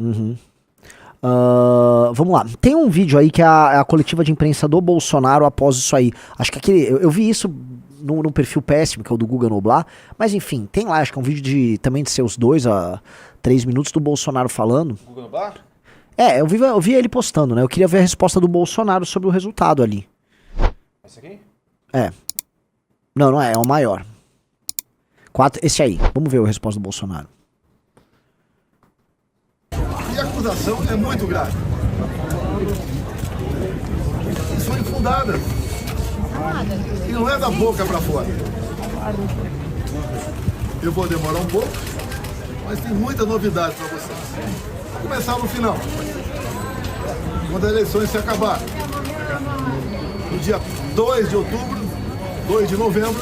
Uhum. Vamos lá. Tem um vídeo aí que é a coletiva de imprensa do Bolsonaro após isso aí. Acho que aquele. Eu vi isso no perfil péssimo, que é o do Guga Noblar. Mas enfim, tem lá, acho que é um vídeo também de seus 2 a 3 minutos do Bolsonaro falando. Guga Noblar? É, eu vi ele postando, né? Eu queria ver a resposta do Bolsonaro sobre o resultado ali. Esse aqui? É. Não é o maior. Esse aí. Vamos ver a resposta do Bolsonaro. E a acusação é muito grave. E são infundadas. E não é da boca para fora. Eu vou demorar um pouco, mas tem muita novidade para vocês. Vou começar no final. Quando as eleições se acabar. No dia 2 de outubro, 2 de novembro,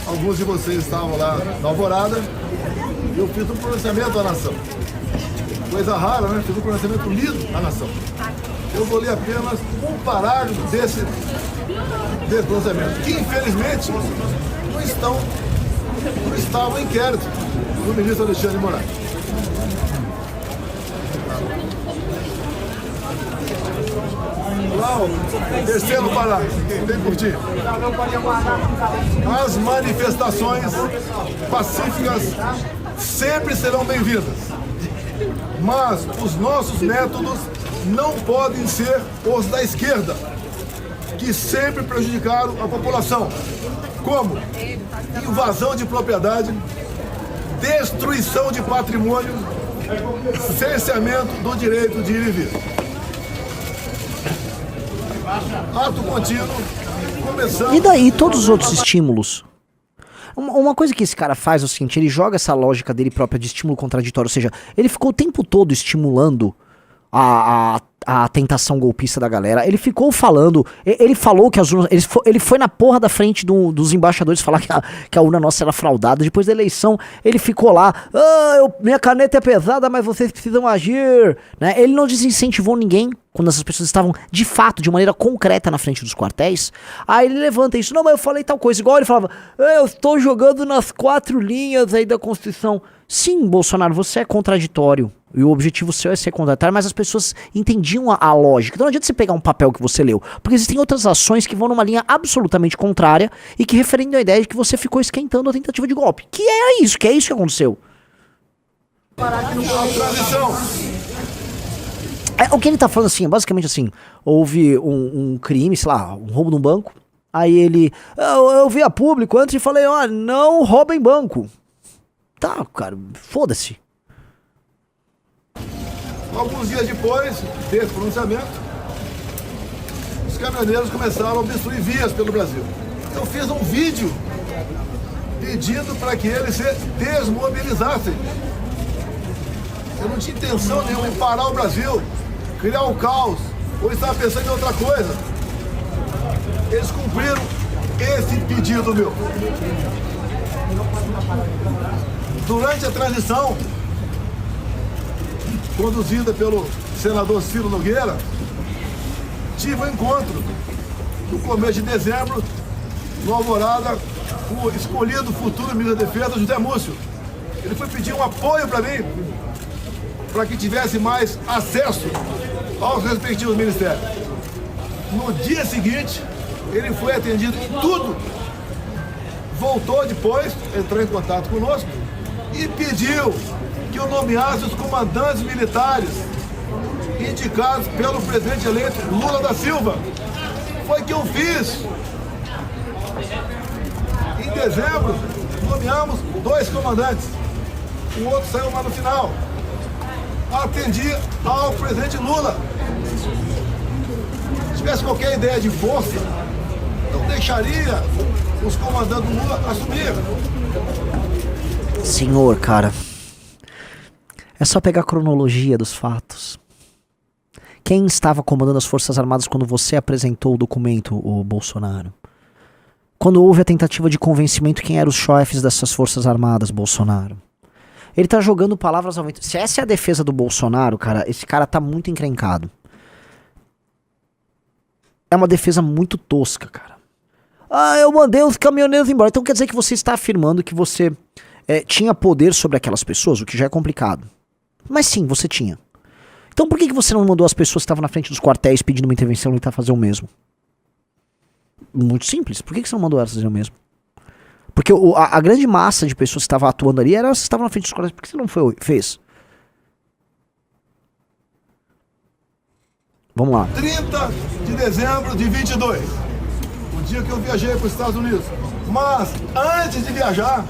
alguns de vocês estavam lá na Alvorada e eu fiz um pronunciamento à nação. Coisa rara, né? Fiz um pronunciamento lido à nação. Eu vou ler apenas um parágrafo desse pronunciamento, que infelizmente não estava em inquérito do ministro Alexandre de Moraes. Lá, o terceiro parágrafo, bem curtinho. As manifestações pacíficas sempre serão bem-vindas, mas os nossos métodos não podem ser os da esquerda, que sempre prejudicaram a população, como invasão de propriedade, destruição de patrimônio, cerceamento do direito de ir e vir. Ato contínuo, começando... E daí, todos os outros estímulos? Uma coisa que esse cara faz é o seguinte, ele joga essa lógica dele própria de estímulo contraditório, ou seja, ele ficou o tempo todo estimulando a tentação golpista da galera. Ele ficou falando, ele falou que as urnas, ele foi na porra da frente dos embaixadores falar que a urna nossa era fraudada. Depois da eleição, ele ficou lá, minha caneta é pesada, mas vocês precisam agir, né? Ele não desincentivou ninguém quando essas pessoas estavam, de fato, de maneira concreta na frente dos quartéis. Aí ele levanta isso, não, mas eu falei tal coisa, igual ele falava, eu estou jogando nas 4 linhas aí da Constituição. Sim, Bolsonaro, você é contraditório. E o objetivo seu é ser contraditório, mas as pessoas entendiam a lógica. Então não adianta você pegar um papel que você leu, porque existem outras ações que vão numa linha absolutamente contrária e que referendam a ideia de que você ficou esquentando a tentativa de golpe. Que é isso que aconteceu. O que ele tá falando assim, basicamente assim, houve um crime, sei lá, um roubo num banco, aí ele, eu vi a público antes e falei, não roubem banco. Tá, cara, foda-se. Alguns dias depois desse pronunciamento, os caminhoneiros começaram a obstruir vias pelo Brasil. Eu fiz um vídeo pedindo para que eles se desmobilizassem. Eu não tinha intenção nenhuma em parar o Brasil, criar um caos, ou estava pensando em outra coisa. Eles cumpriram esse pedido meu. Durante a transição, conduzida pelo senador Ciro Nogueira, tive um encontro no começo de dezembro, no Alvorada, com o escolhido futuro ministro da Defesa, José Múcio. Ele foi pedir um apoio para mim, para que tivesse mais acesso aos respectivos ministérios. No dia seguinte, ele foi atendido em tudo, voltou depois, entrou em contato conosco e pediu que eu nomeasse os comandantes militares indicados pelo presidente eleito Lula da Silva. Foi que eu fiz. Em dezembro, nomeamos 2 comandantes. O outro saiu lá no final. Atendi ao presidente Lula. Se tivesse qualquer ideia de força, eu deixaria os comandantes do Lula assumir. Senhor, cara, é só pegar a cronologia dos fatos. Quem estava comandando as Forças Armadas quando você apresentou o documento, o Bolsonaro? Quando houve a tentativa de convencimento, quem eram os chefes dessas Forças Armadas, Bolsonaro? Ele tá jogando palavras ao vento. Se essa é a defesa do Bolsonaro, cara, esse cara tá muito encrencado. É uma defesa muito tosca, cara. Eu mandei os caminhoneiros embora. Então quer dizer que você está afirmando que você tinha poder sobre aquelas pessoas, o que já é complicado. Mas sim, você tinha. Então por que você não mandou as pessoas que estavam na frente dos quartéis pedindo uma intervenção e tentar fazer o mesmo? Muito simples. Por que você não mandou elas fazer o mesmo? Porque a grande massa de pessoas que estavam atuando ali eram as que estavam na frente dos quartéis. Por que você não fez? Vamos lá. 30 de dezembro de 22. O dia que eu viajei para os Estados Unidos. Mas, antes de viajar,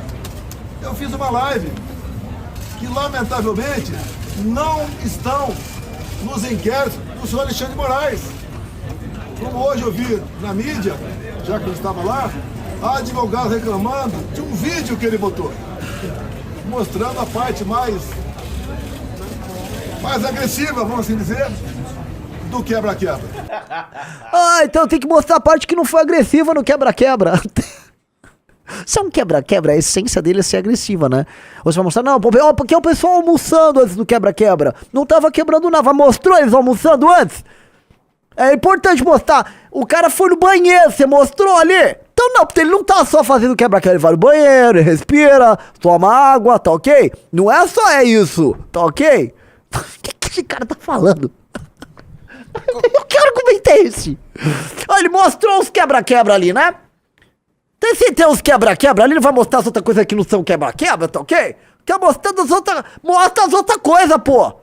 eu fiz uma live que, lamentavelmente, não estão nos inquéritos do senhor Alexandre de Moraes. Como hoje eu vi na mídia, já que eu estava lá, a advogada reclamando de um vídeo que ele botou, mostrando a parte mais agressiva, vamos assim dizer, do quebra-quebra. Ah, então tem que mostrar a parte que não foi agressiva no quebra-quebra. Se é um quebra-quebra, a essência dele é ser agressiva, né? Ou você vai mostrar, não, porque o pessoal almoçando antes do quebra-quebra. Não tava quebrando nada, mostrou eles almoçando antes? É importante mostrar. O cara foi no banheiro, você mostrou ali? Então não, porque ele não tá só fazendo quebra-quebra, ele vai no banheiro, ele respira, toma água, tá ok? Não é só isso, tá ok? O que esse cara tá falando? Que argumento é esse? Olha, ele mostrou os quebra-quebra ali, né? Se tem uns quebra-quebra ali, ele vai mostrar as outras coisas que não são quebra-quebra, tá ok? Quer mostrar as outras... Mostra as outras coisas, pô!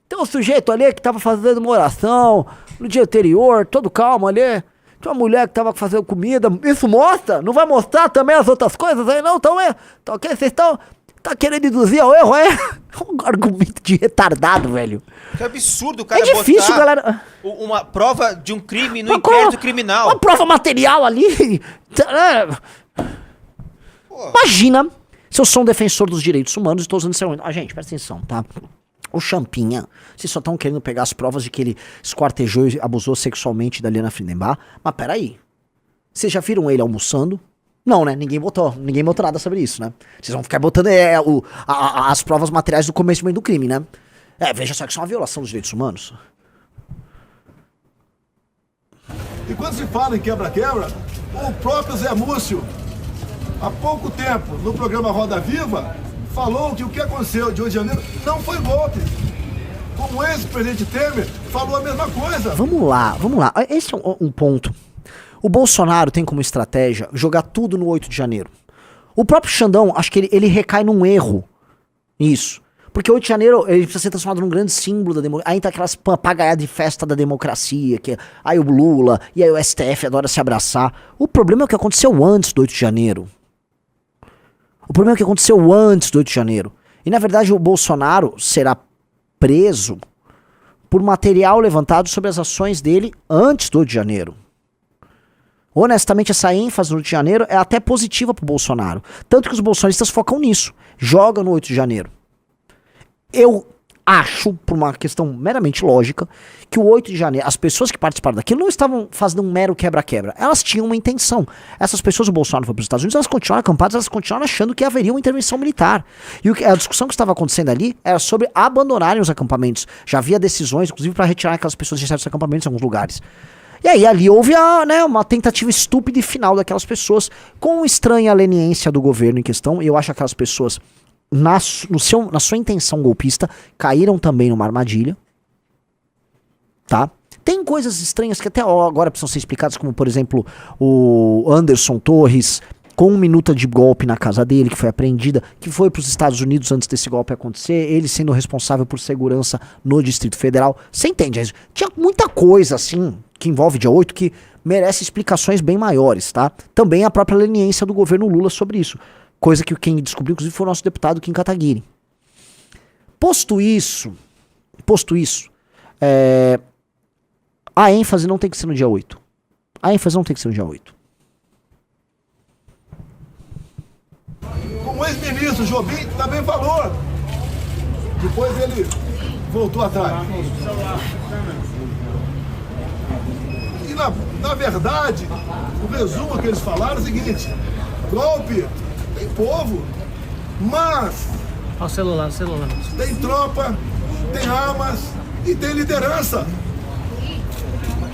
Tem um sujeito ali que tava fazendo uma oração no dia anterior, todo calmo ali. Tem uma mulher que tava fazendo comida. Isso mostra? Não vai mostrar também as outras coisas aí, não? Então tá ok? Vocês estão... Tá querendo induzir ao erro, é? Um argumento de retardado, velho. Que absurdo o cara difícil, botar galera. Uma prova de um crime no inquérito criminal. Uma prova material ali. Imagina se eu sou um defensor dos direitos humanos e estou usando esse argumento. Gente, presta atenção, tá? O Champinha, vocês só estão querendo pegar as provas de que ele esquartejou e abusou sexualmente da Liana Friedenbach. Mas peraí. Vocês já viram ele almoçando? Não, né? Ninguém botou nada sobre isso, né? Vocês vão ficar botando as provas materiais do cometimento do crime, né? Veja só que isso é uma violação dos direitos humanos. E quando se fala em quebra-quebra, o próprio Zé Múcio, há pouco tempo, no programa Roda Viva, falou que o que aconteceu de 8 de janeiro não foi golpe. Como o ex-presidente Temer falou a mesma coisa. Vamos lá. Esse é um ponto. O Bolsonaro tem como estratégia jogar tudo no 8 de janeiro. O próprio Xandão, acho que ele recai num erro nisso. Porque 8 de janeiro ele precisa ser transformado num grande símbolo da democracia. Aí tá aquelas papagaiadas de festa da democracia, que aí o Lula e aí o STF adora se abraçar. O problema é o que aconteceu antes do 8 de janeiro. E na verdade o Bolsonaro será preso por material levantado sobre as ações dele antes do 8 de janeiro. Honestamente, essa ênfase no 8 de janeiro é até positiva pro Bolsonaro. Tanto que os bolsonaristas focam nisso. Jogam no 8 de janeiro. Eu acho, por uma questão meramente lógica, que o 8 de janeiro, as pessoas que participaram daquilo não estavam fazendo um mero quebra-quebra. Elas tinham uma intenção. Essas pessoas, o Bolsonaro foi para os Estados Unidos, elas continuaram acampadas, elas continuaram achando que haveria uma intervenção militar. E a discussão que estava acontecendo ali era sobre abandonarem os acampamentos. Já havia decisões, inclusive, para retirar aquelas pessoas de certos acampamentos em alguns lugares. E aí ali houve uma tentativa estúpida e final daquelas pessoas com estranha leniência do governo em questão. E eu acho que aquelas pessoas, na sua intenção golpista, caíram também numa armadilha. Tá? Tem coisas estranhas que até agora precisam ser explicadas, como por exemplo o Anderson Torres com 1 minuta de golpe na casa dele, que foi apreendida, que foi para os Estados Unidos antes desse golpe acontecer, ele sendo responsável por segurança no Distrito Federal. Você entende? Tinha muita coisa assim que envolve dia 8 que merece explicações bem maiores, tá? Também a própria leniência do governo Lula sobre isso. Coisa que quem descobriu, inclusive, foi o nosso deputado Kim Kataguiri. Posto isso, a ênfase não tem que ser no dia 8. Como o ex-ministro Jobim também falou. Depois ele voltou atrás. E na verdade, o resumo que eles falaram é o seguinte: golpe tem povo, mas Olha o celular. tem tropa, tem armas e tem liderança.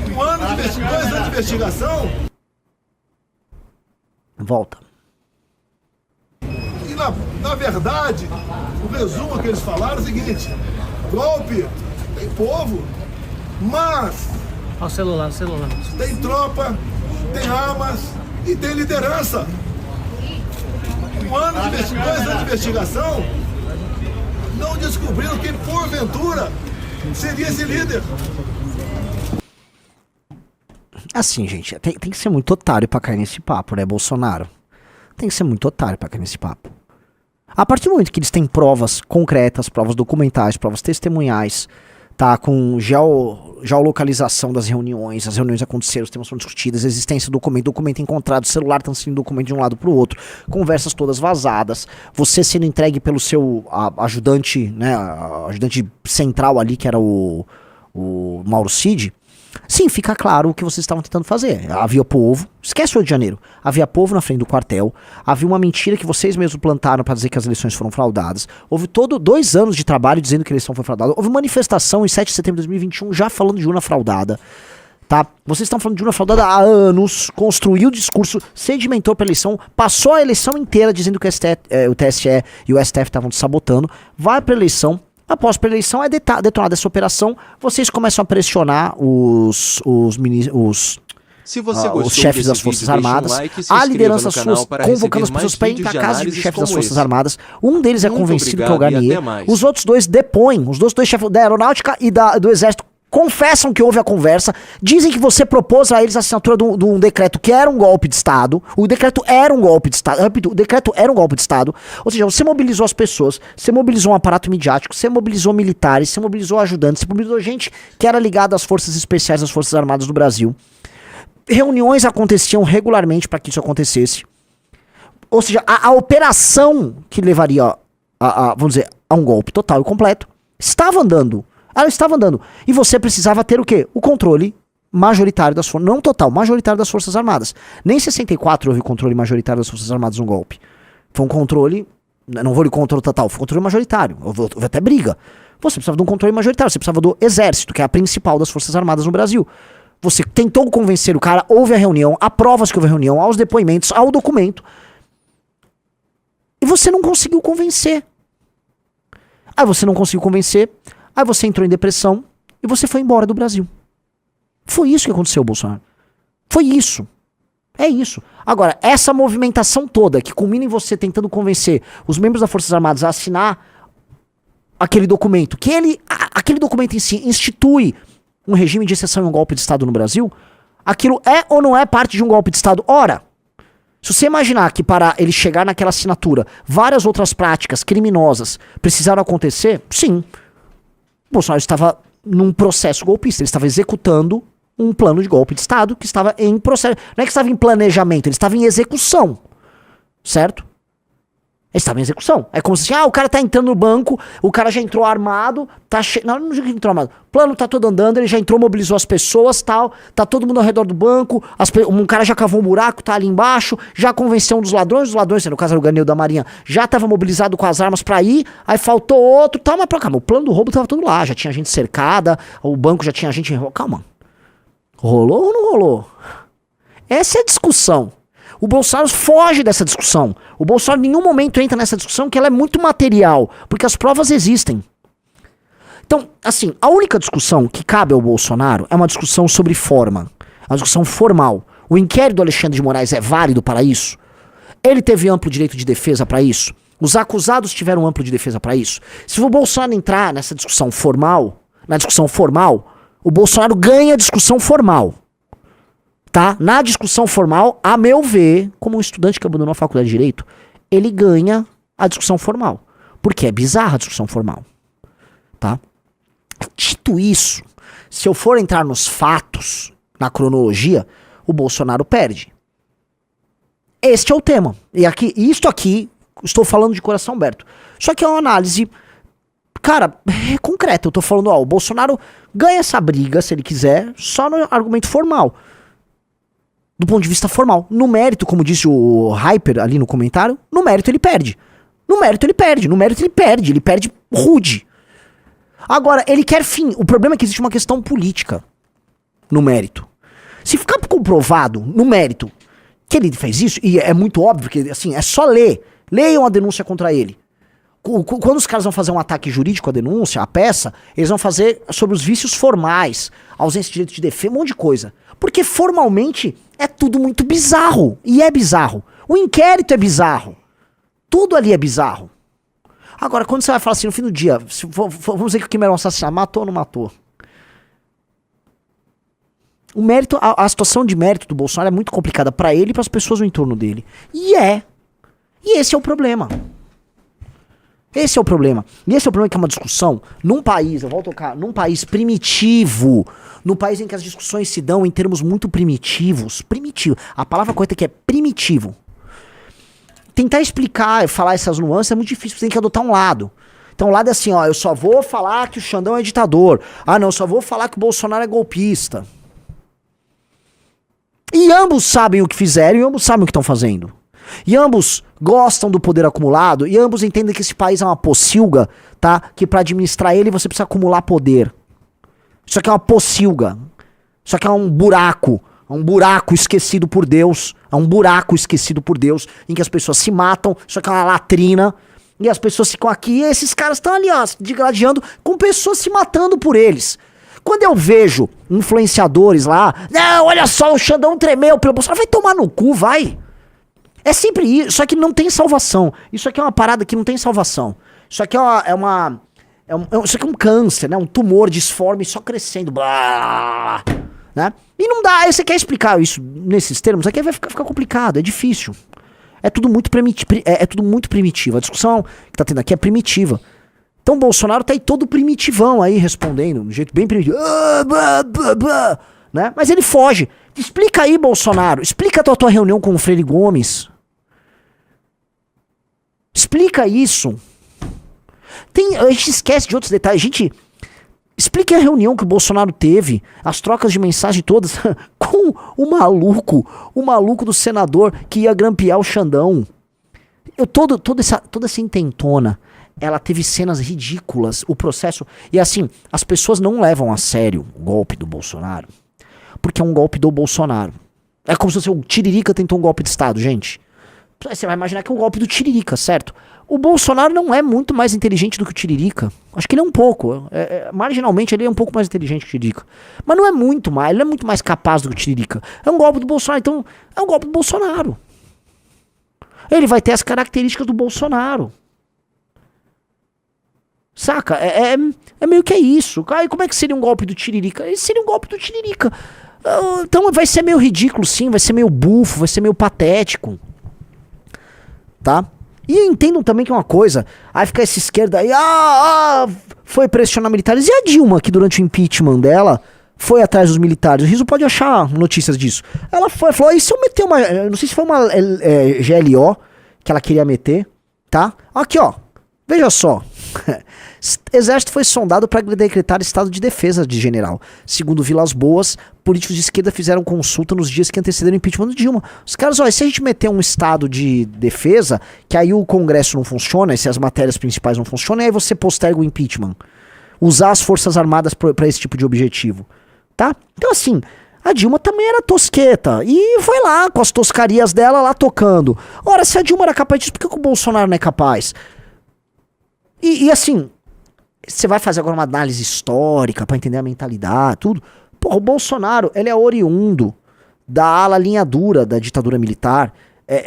2 anos de investigação. Volta. E na verdade, o resumo que eles falaram é o seguinte: Golpe, tem povo, mas Ó o celular. tem tropa, tem armas e tem liderança. 2 anos de investigação, não descobriram quem, porventura, seria esse líder. Assim, gente, tem que ser muito otário pra cair nesse papo, né, Bolsonaro? Tem que ser muito otário pra cair nesse papo. A partir do momento que eles têm provas concretas, provas documentais, provas testemunhais, tá, com geolocalização das reuniões, as reuniões aconteceram, os temas foram discutidos, a existência do documento encontrado, celular transferindo documento de um lado pro outro, conversas todas vazadas, você sendo entregue pelo seu ajudante, né, ajudante central ali, que era o Mauro Cid. Sim, fica claro o que vocês estavam tentando fazer. Havia povo, esquece o Rio de Janeiro, havia povo na frente do quartel, havia uma mentira que vocês mesmos plantaram para dizer que as eleições foram fraudadas, houve 2 anos de trabalho dizendo que a eleição foi fraudada, houve manifestação em 7 de setembro de 2021 já falando de urna fraudada, tá? Vocês estão falando de urna fraudada há anos, construiu o discurso, sedimentou para a eleição, passou a eleição inteira dizendo que o TSE e o STF estavam te sabotando, vai para a eleição. Após a eleição é detonada essa operação, vocês começam a pressionar os chefes das Forças Armadas, a liderança suas, convocando as pessoas para ir para casa dos chefes das Forças Armadas. Um deles é convencido que é o Garnier, os outros 2 depõem, os outros 2 chefes da Aeronáutica e do Exército confessam que houve a conversa, dizem que você propôs a eles a assinatura de um decreto que era um golpe de Estado. O decreto era um golpe de Estado. Repito, o decreto era um golpe de Estado. Ou seja, você mobilizou as pessoas, você mobilizou um aparato midiático, você mobilizou militares, você mobilizou ajudantes, você mobilizou gente que era ligada às forças especiais das Forças Armadas do Brasil. Reuniões aconteciam regularmente para que isso acontecesse. Ou seja, a operação que levaria vamos dizer, a um golpe total e completo estava andando. Ela estava andando. E você precisava ter o quê? O controle majoritário das forças, não total, majoritário das Forças Armadas. Nem em 64 houve controle majoritário das Forças Armadas no golpe. Foi um controle, não vou lhe controle total, foi um controle majoritário. Houve até briga. Você precisava de um controle majoritário, você precisava do Exército, que é a principal das Forças Armadas no Brasil. Você tentou convencer o cara, houve a reunião, há provas que houve a reunião, há os depoimentos, há o documento. E você não conseguiu convencer. Aí você não conseguiu convencer. Aí você entrou em depressão e você foi embora do Brasil. Foi isso que aconteceu, Bolsonaro. Foi isso. É isso. Agora, essa movimentação toda que culmina em você tentando convencer os membros das Forças Armadas a assinar aquele documento, aquele documento em si institui um regime de exceção e um golpe de Estado no Brasil, aquilo é ou não é parte de um golpe de Estado? Ora, se você imaginar que para ele chegar naquela assinatura, várias outras práticas criminosas precisaram acontecer, sim. Bolsonaro estava num processo golpista, ele estava executando um plano de golpe de Estado que estava em processo, não é que estava em planejamento, ele estava em execução, certo? Ele estava em execução. É como se assim, o cara tá entrando no banco, o cara já entrou armado, não digo que entrou armado, o plano tá todo andando, ele já entrou, mobilizou as pessoas, tal, tá todo mundo ao redor do banco, um cara já cavou um buraco, tá ali embaixo, já convenceu um dos ladrões, no caso era o Garnier da Marinha, já tava mobilizado com as armas pra ir, aí faltou outro, tal, mas calma, o plano do roubo tava todo lá, já tinha gente cercada, o banco já tinha gente, calma, rolou ou não rolou? Essa é a discussão. O Bolsonaro foge dessa discussão. O Bolsonaro em nenhum momento entra nessa discussão, que ela é muito material, porque as provas existem. Então, assim, a única discussão que cabe ao Bolsonaro é uma discussão sobre forma, uma discussão formal. O inquérito do Alexandre de Moraes é válido para isso? Ele teve amplo direito de defesa para isso? Os acusados tiveram amplo de defesa para isso? Se o Bolsonaro entrar nessa discussão formal, o Bolsonaro ganha a discussão formal. Tá? Na discussão formal, a meu ver, como um estudante que abandonou a faculdade de Direito, ele ganha a discussão formal. Porque é bizarra a discussão formal. Tá? Dito isso, se eu for entrar nos fatos, na cronologia, o Bolsonaro perde. Este é o tema. E isto aqui, estou falando de coração aberto. Só que é uma análise, cara, concreta. Eu tô falando, o Bolsonaro ganha essa briga, se ele quiser, só no argumento formal. Do ponto de vista formal. No mérito, como disse o Hyper ali no comentário, no mérito ele perde. Ele perde rude. Agora, ele quer fim. O problema é que existe uma questão política no mérito. Se ficar comprovado no mérito que ele fez isso, e é muito óbvio, porque assim, é só ler. Leiam a denúncia contra ele. Quando os caras vão fazer um ataque jurídico à denúncia, a peça, eles vão fazer sobre os vícios formais, ausência de direito de defesa, um monte de coisa. Porque formalmente é tudo muito bizarro. E é bizarro. O inquérito é bizarro. Tudo ali é bizarro. Agora, quando você vai falar assim, no fim do dia, vamos dizer que o Kim era um assassino, matou ou não matou? O mérito, a situação de mérito do Bolsonaro é muito complicada pra ele e pras pessoas no entorno dele. E esse é o problema. Esse é o problema. E esse é o problema que é uma discussão num país, eu volto a tocar, num país primitivo, num país em que as discussões se dão em termos muito primitivos. Primitivo. A palavra correta aqui é primitivo. Tentar explicar, falar essas nuances é muito difícil, você tem que adotar um lado. Então o lado é assim, ó, eu só vou falar que o Xandão é ditador. Ah, não, eu só vou falar que o Bolsonaro é golpista. E ambos sabem o que fizeram e ambos sabem o que estão fazendo. E ambos gostam do poder acumulado e ambos entendem que esse país é uma pocilga, tá? Que pra administrar ele você precisa acumular poder. Isso aqui é uma pocilga. Isso aqui é um buraco esquecido por Deus. É um buraco esquecido por Deus em que as pessoas se matam. Isso aqui é uma latrina. E as pessoas ficam aqui e esses caras estão ali, ó, digladiando com pessoas se matando por eles. Quando eu vejo influenciadores lá, não, olha só, o Xandão tremeu pelo Bolsonaro, vai tomar no cu, vai. É sempre isso, só que não tem salvação. Isso aqui é uma parada que não tem salvação. Isso aqui isso aqui é um câncer, né? Um tumor disforme só crescendo. Blá, né? E não dá, aí você quer explicar isso nesses termos, aqui vai ficar complicado, é difícil. É tudo muito primitivo. A discussão que tá tendo aqui é primitiva. Então o Bolsonaro tá aí todo primitivão aí, respondendo, de um jeito bem primitivo. Né? Mas ele foge. Explica aí, Bolsonaro. Explica a tua reunião com o Freire Gomes. Explica isso. A gente esquece de outros detalhes. Explique a reunião que o Bolsonaro teve, as trocas de mensagem todas, com o maluco do senador que ia grampear o Xandão. Toda essa intentona, ela teve cenas ridículas, o processo... E assim, as pessoas não levam a sério o golpe do Bolsonaro, porque é um golpe do Bolsonaro. É como se fosse o Tiririca tentou um golpe de Estado, gente. Você vai imaginar que é um golpe do Tiririca, certo? O Bolsonaro não é muito mais inteligente do que o Tiririca. Acho que ele é um pouco. Marginalmente ele é um pouco mais inteligente que o Tiririca. Mas não é muito mais. Ele não é muito mais capaz do que o Tiririca. É um golpe do Bolsonaro. Então, é um golpe do Bolsonaro. Ele vai ter as características do Bolsonaro. Saca? É meio que isso. E como é que seria um golpe do Tiririca? Esse seria um golpe do Tiririca. Então vai ser meio ridículo, sim. Vai ser meio bufo. Vai ser meio patético. Tá? E entendam também que é uma coisa, aí fica essa esquerda aí, foi pressionar militares. E a Dilma, que durante o impeachment dela, foi atrás dos militares. O Riso pode achar notícias disso. Ela falou, e se eu meter uma, não sei se foi uma GLO que ela queria meter, tá? Aqui, ó, veja só. Exército foi sondado para decretar estado de defesa de general. Segundo Vilas Boas, políticos de esquerda fizeram consulta nos dias que antecederam o impeachment do Dilma. Os caras, olha, se a gente meter um estado de defesa, que aí o Congresso não funciona, e se as matérias principais não funcionam, aí você posterga o impeachment. Usar as Forças Armadas para esse tipo de objetivo. Tá? Então assim, a Dilma também era tosqueta. E foi lá, com as toscarias dela lá tocando. Ora, se a Dilma era capaz disso, por que o Bolsonaro não é capaz? E assim, você vai fazer agora uma análise histórica pra entender a mentalidade, tudo. Porra, o Bolsonaro, ele é oriundo da ala linha dura da ditadura militar.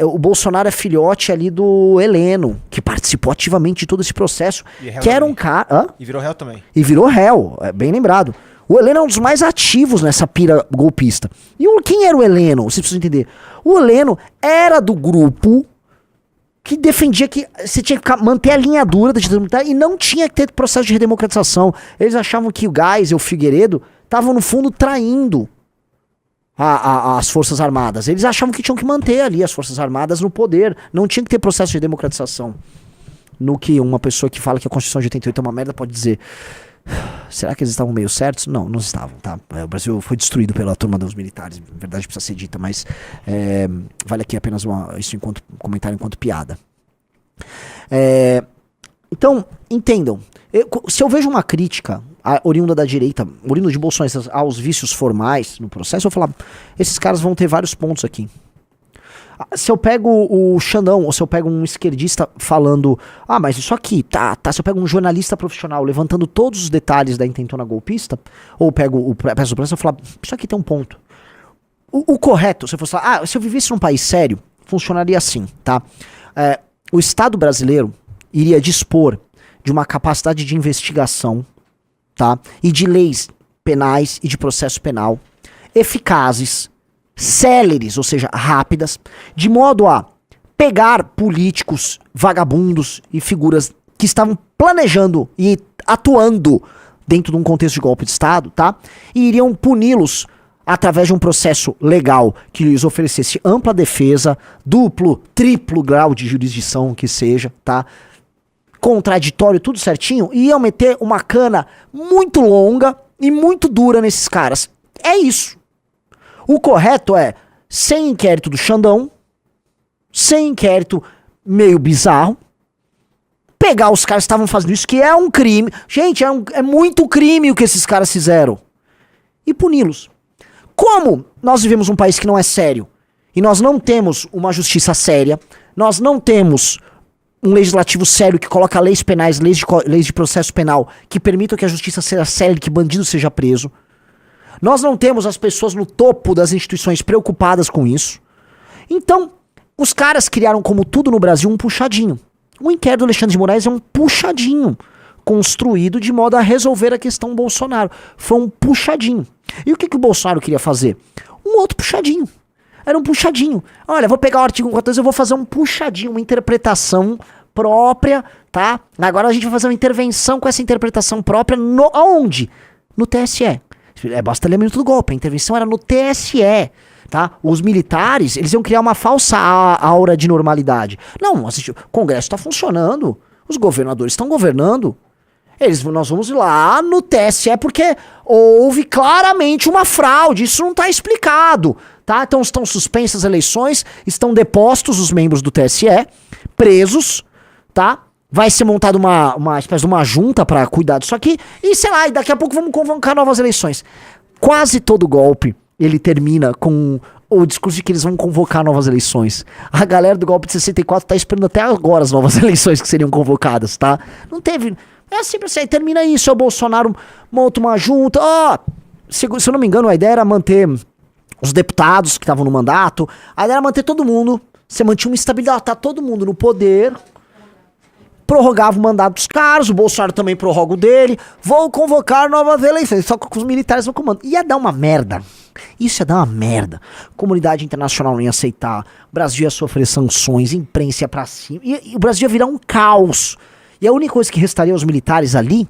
O Bolsonaro é filhote ali do Heleno, que participou ativamente de todo esse processo. Que era um cara... Hã? E virou réu também. E virou réu, bem lembrado. O Heleno é um dos mais ativos nessa pira golpista. E quem era o Heleno? Vocês precisam entender. O Heleno era do grupo que defendia que você tinha que manter a linha dura da ditadura militar e não tinha que ter processo de redemocratização. Eles achavam que o Geisel e o Figueiredo estavam, no fundo, traindo as Forças Armadas. Eles achavam que tinham que manter ali as Forças Armadas no poder. Não tinha que ter processo de democratização. No que uma pessoa que fala que a Constituição de 88 é uma merda pode dizer... Será que eles estavam meio certos? Não, não estavam, tá? O Brasil foi destruído pela turma dos militares, na verdade precisa ser dita, mas vale aqui apenas isso enquanto comentário, enquanto piada. Então, entendam, se eu vejo uma crítica oriunda da direita, oriunda de bolsonaristas aos vícios formais no processo, eu vou falar, esses caras vão ter vários pontos aqui. Se eu pego o Xandão, ou se eu pego um esquerdista falando, mas isso aqui, tá. Se eu pego um jornalista profissional levantando todos os detalhes da intentona golpista, ou peço pra você falar, isso aqui tem um ponto. O correto, se eu fosse falar, se eu vivesse num país sério, funcionaria assim, tá? O Estado brasileiro iria dispor de uma capacidade de investigação, tá? E de leis penais e de processo penal eficazes, céleres, ou seja, rápidas, de modo a pegar políticos vagabundos e figuras que estavam planejando e atuando dentro de um contexto de golpe de Estado, tá? E iriam puni-los através de um processo legal que lhes oferecesse ampla defesa, duplo, triplo grau de jurisdição que seja, tá? Contraditório, tudo certinho, e iam meter uma cana muito longa e muito dura nesses caras. É isso. O correto é, sem inquérito do Xandão, sem inquérito meio bizarro, pegar os caras que estavam fazendo isso, que é um crime. Gente, é muito crime o que esses caras fizeram. E puni-los. Como nós vivemos um país que não é sério, e nós não temos uma justiça séria, nós não temos um legislativo sério que coloca leis penais, leis de processo penal, que permitam que a justiça seja séria e que bandido seja preso, nós não temos as pessoas no topo das instituições preocupadas com isso. Então, os caras criaram, como tudo no Brasil, um puxadinho. O inquérito do Alexandre de Moraes é um puxadinho construído de modo a resolver a questão Bolsonaro. Foi um puxadinho. E o que o Bolsonaro queria fazer? Um outro puxadinho. Era um puxadinho. Olha, vou pegar o artigo 14, eu vou fazer um puxadinho, uma interpretação própria, tá? Agora a gente vai fazer uma intervenção com essa interpretação própria aonde? No TSE. Basta ler o minuto do golpe. A intervenção era no TSE, tá? Os militares, eles iam criar uma falsa aura de normalidade. Não, o Congresso está funcionando. Os governadores estão governando. Nós vamos lá no TSE porque houve claramente uma fraude. Isso não está explicado, tá? Então estão suspensas as eleições, estão depostos os membros do TSE, presos, tá? Vai ser montada uma espécie de uma junta pra cuidar disso aqui. E sei lá, e daqui a pouco vamos convocar novas eleições. Quase todo golpe, ele termina com o discurso de que eles vão convocar novas eleições. A galera do golpe de 64 tá esperando até agora as novas eleições que seriam convocadas, tá? Não teve... É sempre assim, aí termina isso, o Bolsonaro monta uma junta. Se eu não me engano, a ideia era manter os deputados que estavam no mandato. A ideia era manter todo mundo. Você mantinha uma estabilidade, tá todo mundo no poder... Prorrogava o mandato dos caras, o Bolsonaro também prorroga o dele. Vou convocar novas eleições, só que os militares no comando. Ia dar uma merda. Isso ia dar uma merda. Comunidade internacional não ia aceitar. O Brasil ia sofrer sanções, imprensa ia pra cima. E o Brasil ia virar um caos. E a única coisa que restaria aos militares ali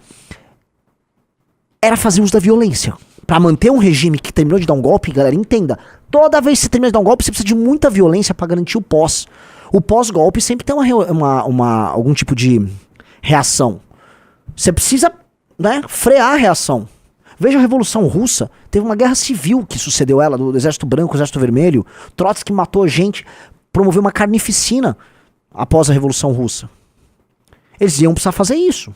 era fazer uso da violência. Pra manter um regime que terminou de dar um golpe, galera, entenda. Toda vez que você termina de dar um golpe, você precisa de muita violência pra garantir o pós. O pós-golpe sempre tem algum tipo de reação. Você precisa, né, frear a reação. Veja a Revolução Russa. Teve uma guerra civil que sucedeu ela, do Exército Branco, Exército Vermelho. Trotsky matou gente, promoveu uma carnificina após a Revolução Russa. Eles iam precisar fazer isso.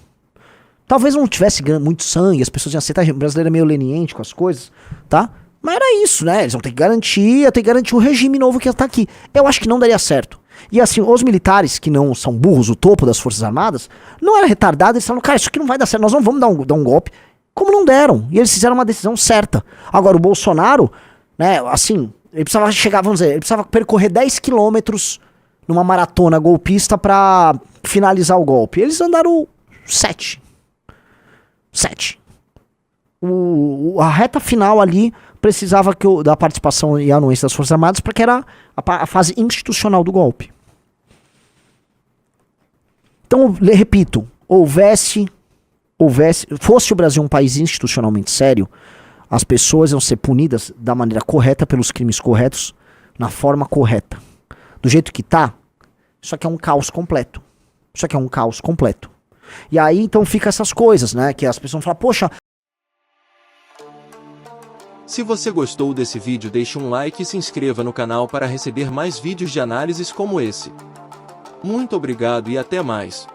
Talvez não tivesse muito sangue, as pessoas iam aceitar. O brasileiro é meio leniente com as coisas, tá? Mas era isso, né? Eles vão ter que garantir o regime novo que está aqui. Eu acho que não daria certo. E assim, os militares que não são burros, o topo das Forças Armadas, não era retardado, eles falaram, cara, isso aqui não vai dar certo, nós não vamos dar um golpe. Como não deram? E eles fizeram uma decisão certa. Agora, o Bolsonaro, né, assim, ele precisava chegar, vamos dizer, ele precisava percorrer 10 quilômetros numa maratona golpista pra finalizar o golpe. Eles andaram 7. A reta final ali precisava da participação e anuência das Forças Armadas, porque era a fase institucional do golpe. Então, repito, fosse o Brasil um país institucionalmente sério, as pessoas iam ser punidas da maneira correta, pelos crimes corretos, na forma correta. Do jeito que tá, isso aqui é um caos completo. E aí, então, fica essas coisas, né, que as pessoas vão falar, poxa... Se você gostou desse vídeo, deixe um like e se inscreva no canal para receber mais vídeos de análises como esse. Muito obrigado e até mais.